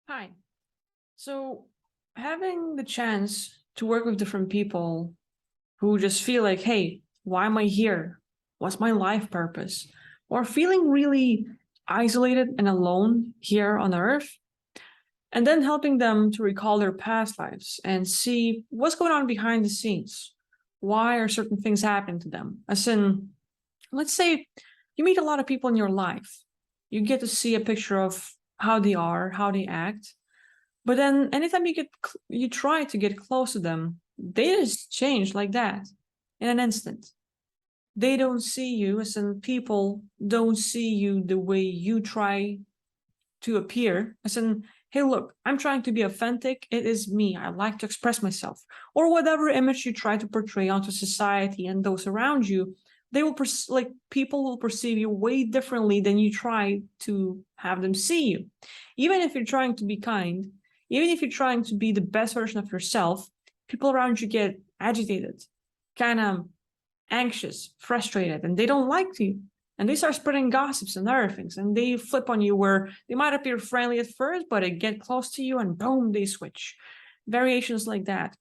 Hi. So, having the chance to work with different people who just feel like, hey, why am I here? What's my life purpose? Or feeling really isolated and alone here on Earth, and then helping them to recall their past lives and see what's going on behind the scenes. Why are certain things happening to them? As in, let's say you meet a lot of people in your life, you get to see a picture of how they are, how they act, but then anytime you try to get close to them, they just change like that in an instant. They don't see you, as in people don't see you the way you try to appear. As in, hey, look, I'm trying to be authentic. It is me. I like to express myself. Or whatever image you try to portray onto society and those around you, they will like people will perceive you way differently than you try to have them see you. Even if you're trying to be kind, even if you're trying to be the best version of yourself, people around you get agitated, kind of anxious, frustrated, and they don't like you. And they start spreading gossips and other things, and they flip on you where they might appear friendly at first, but they get close to you and boom, they switch. Variations like that.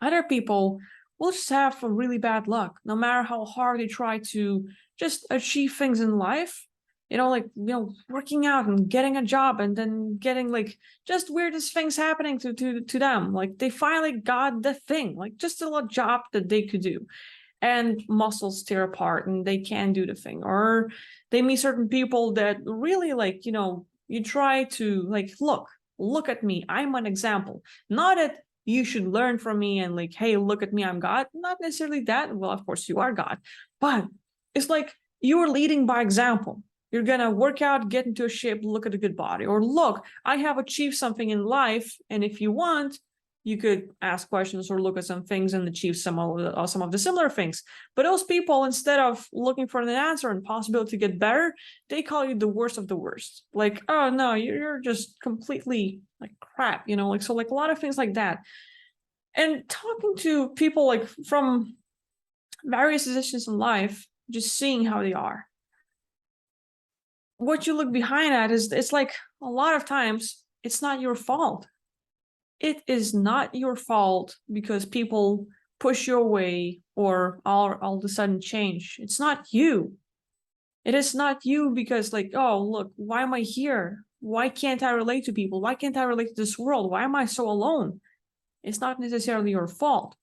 Other people will just have a really bad luck, no matter how hard they try to just achieve things in life. Working out and getting a job and then getting like just weirdest things happening to them. Like they finally got the thing, like just a little job that they could do, and muscles tear apart and they can't do the thing. Or they meet certain people that really you try to like, look at me, I'm an example. Not that you should learn from me and like, hey, look at me, I'm God. Not necessarily that. Well, of course you are God, but it's like you're leading by example. You're gonna work out, get into a shape, look at a good body. Or look, I have achieved something in life, and if you want, you could ask questions or look at some things and achieve some of the similar things. But those people, instead of looking for an answer and possibility to get better, they call you the worst of the worst. Like, oh no, you're just completely like crap, like a lot of things like that. And talking to people like from various positions in life, just seeing how they are. What you look behind at is it's like a lot of times it's not your fault. It is not your fault because people push you away or all of a sudden change. It's not you. It is not you because like, oh, look, why am I here? Why can't I relate to people? Why can't I relate to this world? Why am I so alone? It's not necessarily your fault.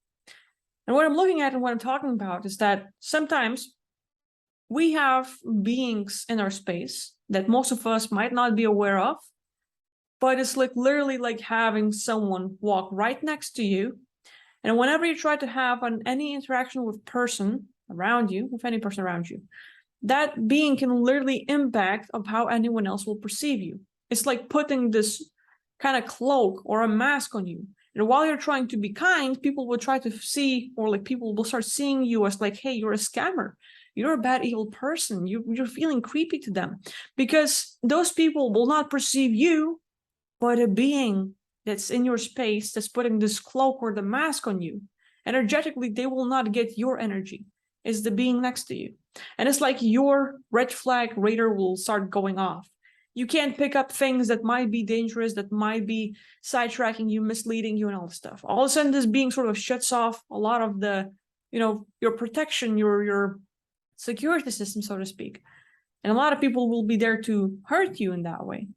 And what I'm looking at and what I'm talking about is that sometimes we have beings in our space that most of us might not be aware of, but it's like literally like having someone walk right next to you. And whenever you try to have any interaction with person around you, with any person around you, that being can literally impact of how anyone else will perceive you. It's like putting this kind of cloak or a mask on you. And while you're trying to be kind, people will try to see, or like people will start seeing you as like, hey, you're a scammer. You're a bad, evil person. You're feeling creepy to them because those people will not perceive you, but a being that's in your space that's putting this cloak or the mask on you. Energetically, they will not get your energy. It's the being next to you. And it's like your red flag radar will start going off. You can't pick up things that might be dangerous, that might be sidetracking you, misleading you, and all this stuff. All of a sudden, this being sort of shuts off a lot of the, your protection, your security system, so to speak. And a lot of people will be there to hurt you in that way.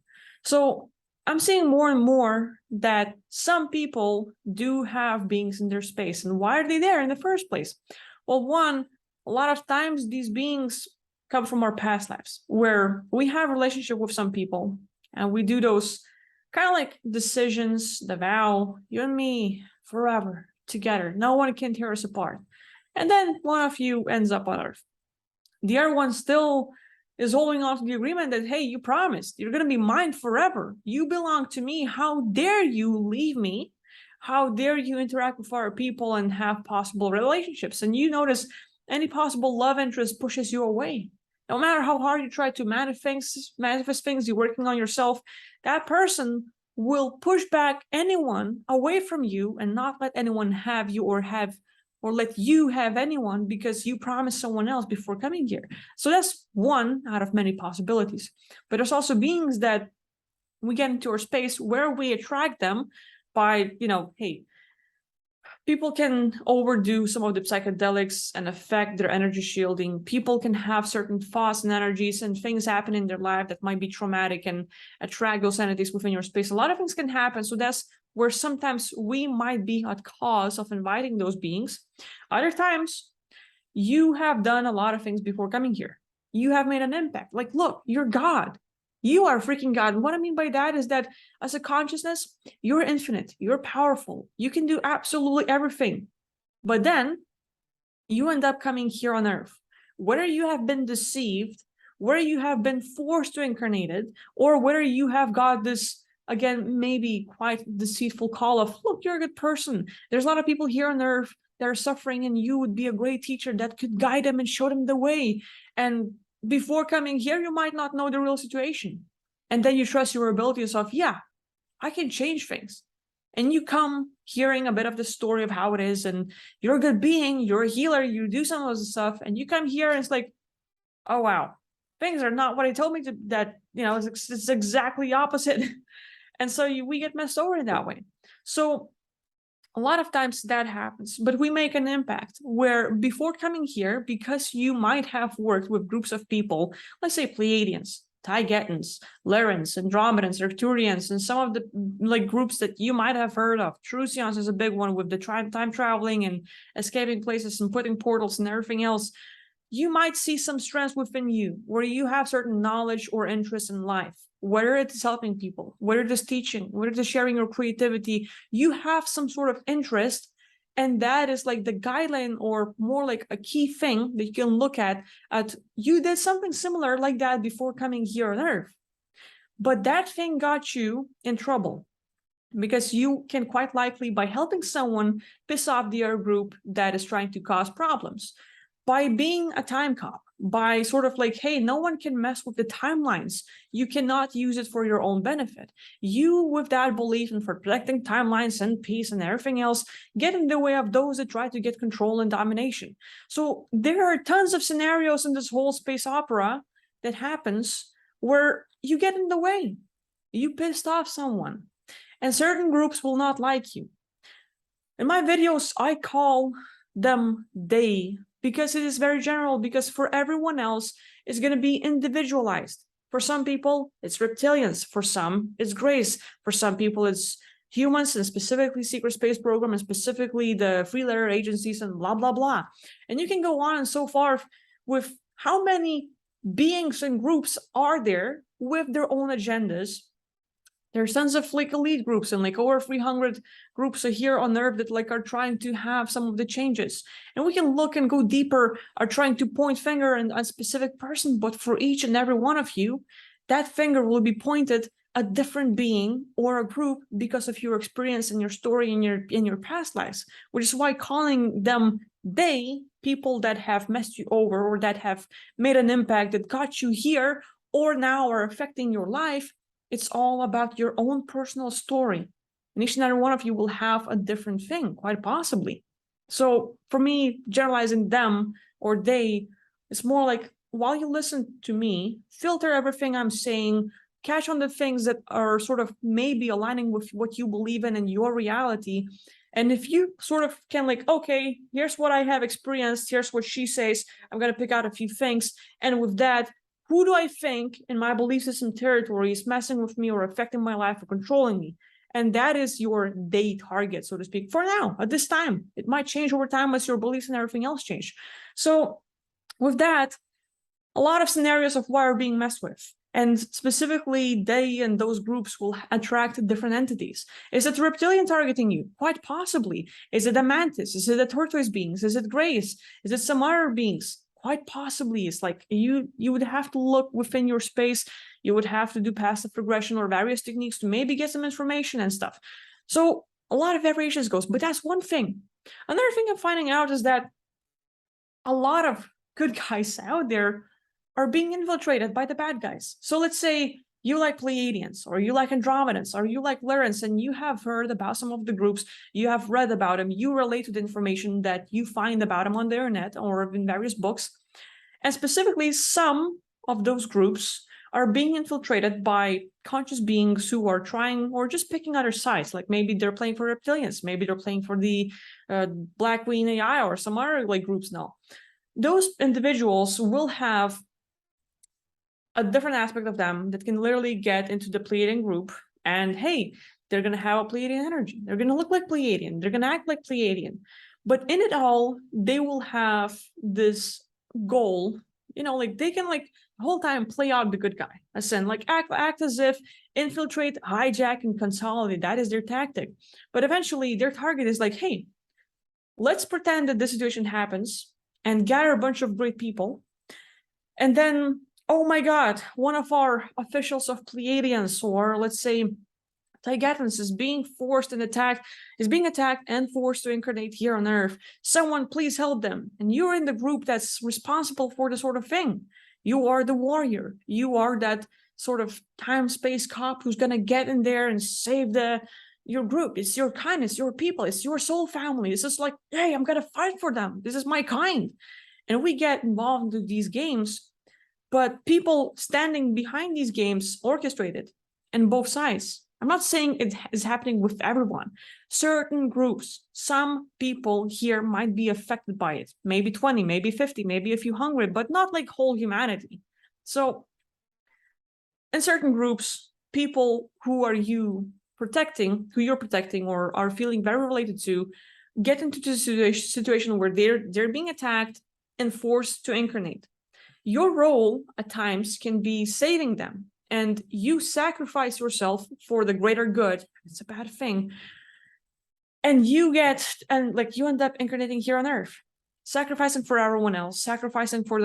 So I'm seeing more and more that some people do have beings in their space. And why are they there in the first place? Well, one, a lot of times these beings come from our past lives where we have a relationship with some people and we do those kind of like decisions, the vow, you and me forever together. No one can tear us apart. And then one of you ends up on Earth. The other one still is holding on to the agreement that, hey, you promised you're going to be mine forever. You belong to me. How dare you leave me? How dare you interact with other people and have possible relationships? And you notice any possible love interest pushes you away. No matter how hard you try to manifest things, you're working on yourself, that person will push back anyone away from you and not let anyone have you or let you have anyone because you promised someone else before coming here. So that's one out of many possibilities. But there's also beings that we get into our space where we attract them by, hey, people can overdo some of the psychedelics and affect their energy shielding. People can have certain thoughts and energies and things happen in their life that might be traumatic and attract those entities within your space. A lot of things can happen. So that's where sometimes we might be at cause of inviting those beings. Other times, you have done a lot of things before coming here. You have made an impact. Like, look, you're God. You are freaking God. And what I mean by that is that as a consciousness, you're infinite, you're powerful, you can do absolutely everything. But then you end up coming here on Earth. Whether you have been deceived, whether you have been forced to incarnate it, or whether you have got this, again, maybe quite deceitful call of, look, you're a good person. There's a lot of people here on Earth that are suffering, and you would be a great teacher that could guide them and show them the way. And before coming here, you might not know the real situation. And then you trust your abilities of, yeah, I can change things. And you come hearing a bit of the story of how it is, and you're a good being, you're a healer, you do some of the stuff, and you come here and it's like, oh, wow, things are not what he told me to, that, it's exactly opposite. And so we get messed over in that way. So a lot of times that happens, but we make an impact where before coming here, because you might have worked with groups of people, let's say Pleiadians, Taigetans, Lyrans, Andromedans, Arcturians, and some of the groups that you might have heard of. Trucians is a big one with the time traveling and escaping places and putting portals and everything else. You might see some strengths within you where you have certain knowledge or interest in life, whether it's helping people, whether it is teaching, whether it is sharing your creativity. You have some sort of interest, and that is like the guideline or more like a key thing that you can look at you did something similar like that before coming here on Earth. But that thing got you in trouble because you can quite likely, by helping someone, piss off the other group that is trying to cause problems. By being a time cop, by sort of like, hey, no one can mess with the timelines. You cannot use it for your own benefit. You, with that belief in for protecting timelines and peace and everything else, get in the way of those that try to get control and domination. So there are tons of scenarios in this whole space opera that happens where you get in the way. You pissed off someone. And certain groups will not like you. In my videos, I call them they, because it is very general, because for everyone else, it's going to be individualized. For some people, it's reptilians. For some, it's grace. For some people, it's humans, and specifically secret space program, and specifically the free letter agencies, and blah, blah, blah. And you can go on and so far with how many beings and groups are there with their own agendas. There's tons of elite groups and over 300 groups here on Earth that are trying to have some of the changes. And we can look and go deeper, are trying to point finger at a specific person, but for each and every one of you, that finger will be pointed at a different being or a group because of your experience and your story in your past lives, which is why calling them they, people that have messed you over or that have made an impact that got you here or now are affecting your life. It's all about your own personal story. And each and every one of you will have a different thing, quite possibly. So for me, generalizing them or they, it's more like, while you listen to me, filter everything I'm saying, catch on the things that are sort of maybe aligning with what you believe in and your reality. And if you sort of can okay, here's what I have experienced, here's what she says, I'm going to pick out a few things. And with that, who do I think in my belief system territory is messing with me or affecting my life or controlling me? And that is your they target, so to speak, for now, at this time. It might change over time as your beliefs and everything else change. So with that, a lot of scenarios of why are being messed with. And specifically, they and those groups will attract different entities. Is it reptilian targeting you? Quite possibly. Is it a mantis? Is it a tortoise beings? Is it grace? Is it some other beings? Quite possibly. It's you would have to look within your space. You would have to do passive regression or various techniques to maybe get some information and stuff. So a lot of variations goes, but that's one thing. Another thing I'm finding out is that a lot of good guys out there are being infiltrated by the bad guys. So let's say you like Pleiadians, or you like Andromedans, or you like Lyrans, and you have heard about some of the groups, you have read about them, you relate to the information that you find about them on the internet or in various books. And specifically, some of those groups are being infiltrated by conscious beings who are trying or just picking other sides. Like maybe they're playing for reptilians, maybe they're playing for the Black Queen AI or some other like groups now. Those individuals will have a different aspect of them that can literally get into the Pleiadian group, and hey, they're going to have a Pleiadian energy. They're going to look like Pleiadian. They're going to act like Pleiadian. But in it all, they will have this goal, like they can like the whole time play out the good guy. As in, like act as if, infiltrate, hijack, and consolidate. That is their tactic. But eventually their target is like, hey, let's pretend that this situation happens and gather a bunch of great people. And then, oh my God, one of our officials of Pleiadians, or let's say Antagonists, is being attacked and forced to incarnate here on Earth. Someone please help them. And you're in the group that's responsible for this sort of thing. You are the warrior. You are that sort of time-space cop who's gonna get in there and save your group. It's your kindness, your people, it's your soul family. It's just like, hey, I'm gonna fight for them. This is my kind. And we get involved into these games, but people standing behind these games orchestrated in both sides. I'm not saying it is happening with everyone. Certain groups, some people here might be affected by it. Maybe 20, maybe 50, maybe a few hundred, but not like whole humanity. So in certain groups, people who you're protecting or are feeling very related to, get into the situation where they're being attacked and forced to incarnate. Your role at times can be saving them, and you sacrifice yourself for the greater good. It's a bad thing. And you end up incarnating here on Earth, sacrificing for everyone else, sacrificing for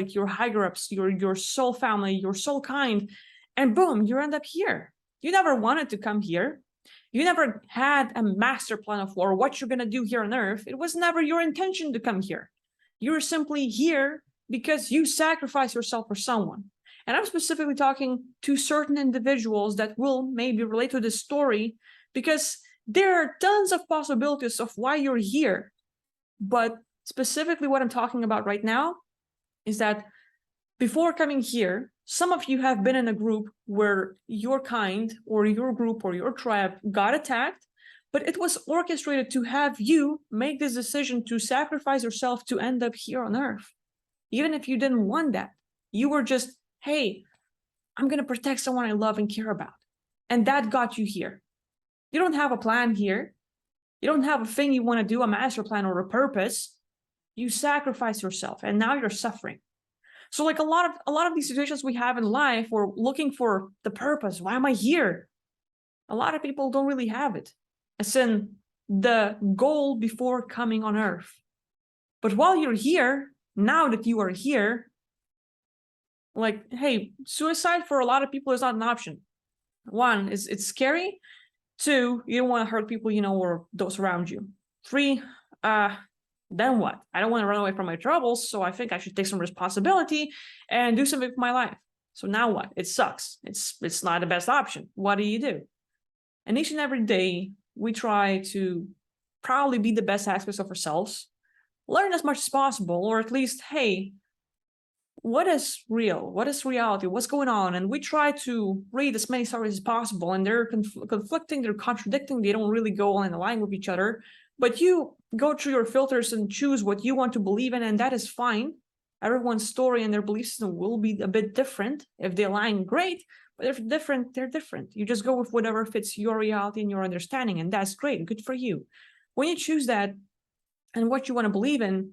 your higher ups, your soul family, your soul kind, and boom, you end up here. You never wanted to come here. You never had a master plan of what you're gonna do here on Earth. It was never your intention to come here. You're simply here because you sacrifice yourself for someone. And I'm specifically talking to certain individuals that will maybe relate to this story, because there are tons of possibilities of why you're here. But specifically what I'm talking about right now is that before coming here, some of you have been in a group where your kind or your group or your tribe got attacked, but it was orchestrated to have you make this decision to sacrifice yourself to end up here on Earth. Even if you didn't want that, you were just, hey, I'm going to protect someone I love and care about. And that got you here. You don't have a plan here. You don't have a thing you want to do, a master plan or a purpose. You sacrifice yourself, and now you're suffering. So like a lot of these situations we have in life, we're looking for the purpose. Why am I here? A lot of people don't really have it. As in the goal before coming on Earth. But while you're here, now that you are here, like, hey, suicide for a lot of people is not an option. One, it's scary. Two, you don't want to hurt people, or those around you. Three, then what? I don't want to run away from my troubles, so I think I should take some responsibility and do something with my life. So now what? It sucks. It's not the best option. What do you do? And each and every day, we try to probably be the best aspects of ourselves, learn as much as possible, or at least, hey, what is real? What is reality? What's going on? And we try to read as many stories as possible, and they're conflicting, they're contradicting, they don't really go in line with each other. But you go through your filters and choose what you want to believe in, and that is fine. Everyone's story and their belief system will be a bit different. If they align, great. But if different, they're different. You just go with whatever fits your reality and your understanding, and that's great. Good for you. When you choose that and what you want to believe in,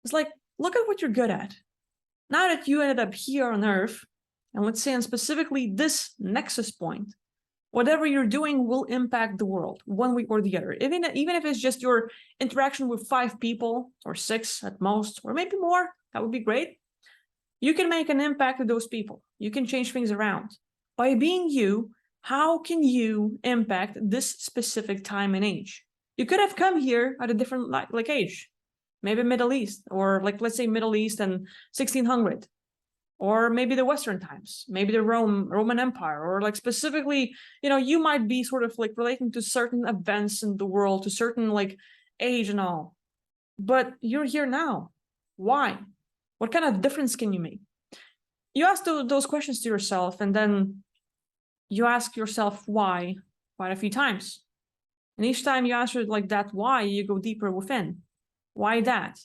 it's like, look at what you're good at. Now that you ended up here on Earth, and let's say on specifically this nexus point, whatever you're doing will impact the world one way or the other. Even if it's just your interaction with 5 people or 6 at most, or maybe more, that would be great. You can make an impact to those people. You can change things around. By being you, how can you impact this specific time and age? You could have come here at a different age. Maybe Middle East, or let's say Middle East and 1600, or maybe the Western times, maybe the Roman Empire, or specifically, you might be sort of relating to certain events in the world, to certain age and all. But you're here now. Why? What kind of difference can you make? you ask those questions to yourself, and then you ask yourself why quite a few times. And each time you answer it like that why, you go deeper within. Why that?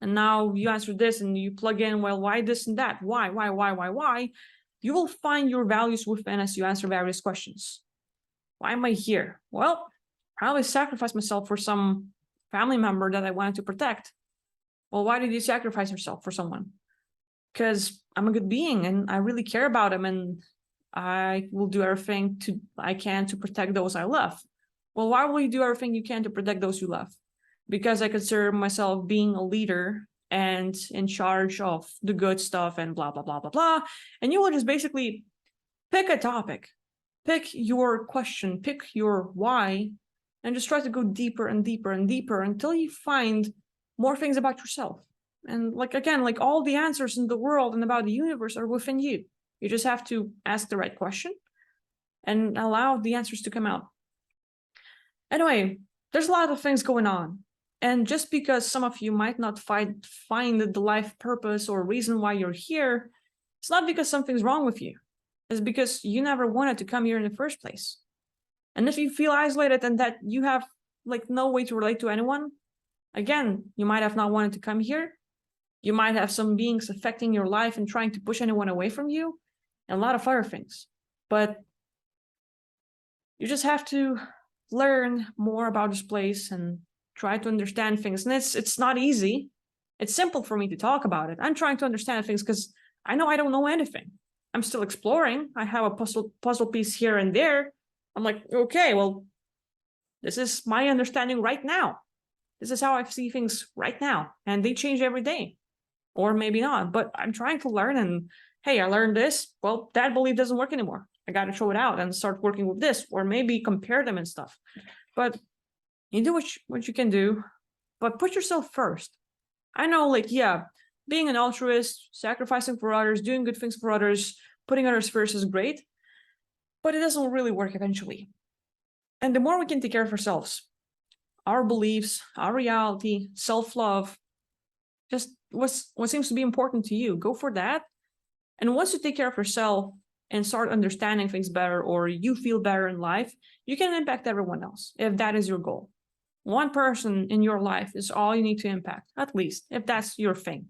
And now you answer this and you plug in, well, why this and that? Why? You will find your values within as you answer various questions. Why am I here? Well, probably sacrifice myself for some family member that I wanted to protect. Well, why did you sacrifice yourself for someone? Because I'm a good being and I really care about them, and I will do everything I can to protect those I love. Well, why will you do everything you can to protect those you love? Because I consider myself being a leader and in charge of the good stuff and blah, blah, blah, blah, blah. And you will just basically pick a topic, pick your question, pick your why, and just try to go deeper and deeper and deeper until you find more things about yourself. And like, again, like all the answers in the world and about the universe are within you. You just have to ask the right question and allow the answers to come out. Anyway, there's a lot of things going on. And just because some of you might not find the life purpose or reason why you're here, it's not because something's wrong with you. It's because you never wanted to come here in the first place. And if you feel isolated and that you have like no way to relate to anyone, again, you might have not wanted to come here. You might have some beings affecting your life and trying to push anyone away from you, and a lot of other things. But you just have to learn more about this place and try to understand things. And it's not easy. It's simple for me to talk about it. I'm trying to understand things because I know I don't know anything. I'm still exploring. I have a puzzle piece here and there. I'm like, okay, well, this is my understanding right now. This is how I see things right now. And they change every day. Or maybe not. But I'm trying to learn, and hey, I learned this. Well, that belief doesn't work anymore. I got to throw it out and start working with this, or maybe compare them and stuff. But you do what you can do, but put yourself first. I know, like, yeah, being an altruist, sacrificing for others, doing good things for others, putting others first is great, but it doesn't really work eventually. And the more we can take care of ourselves, our beliefs, our reality, self-love, just what seems to be important to you, go for that. And once you take care of yourself and start understanding things better, or you feel better in life, you can impact everyone else if that is your goal. One person in your life is all you need to impact, at least, if that's your thing.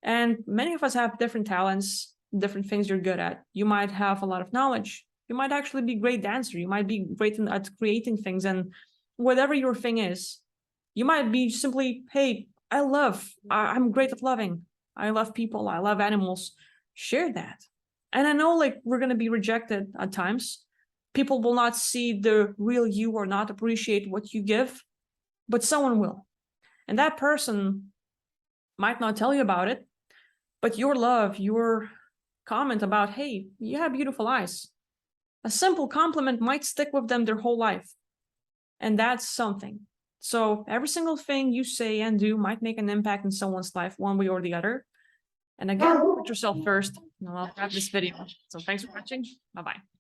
And many of us have different talents, different things you're good at. You might have a lot of knowledge. You might actually be a great dancer. You might be great at creating things. And whatever your thing is, you might be simply, hey, I'm great at loving. I love people. I love animals. Share that. And I know, like, we're going to be rejected at times. People will not see the real you or not appreciate what you give, but someone will. And that person might not tell you about it, but your love, your comment about, hey, you have beautiful eyes, a simple compliment might stick with them their whole life. And that's something. So every single thing you say and do might make an impact in someone's life one way or the other. And again, put yourself first, and I'll wrap this video. So thanks for watching. Bye-bye.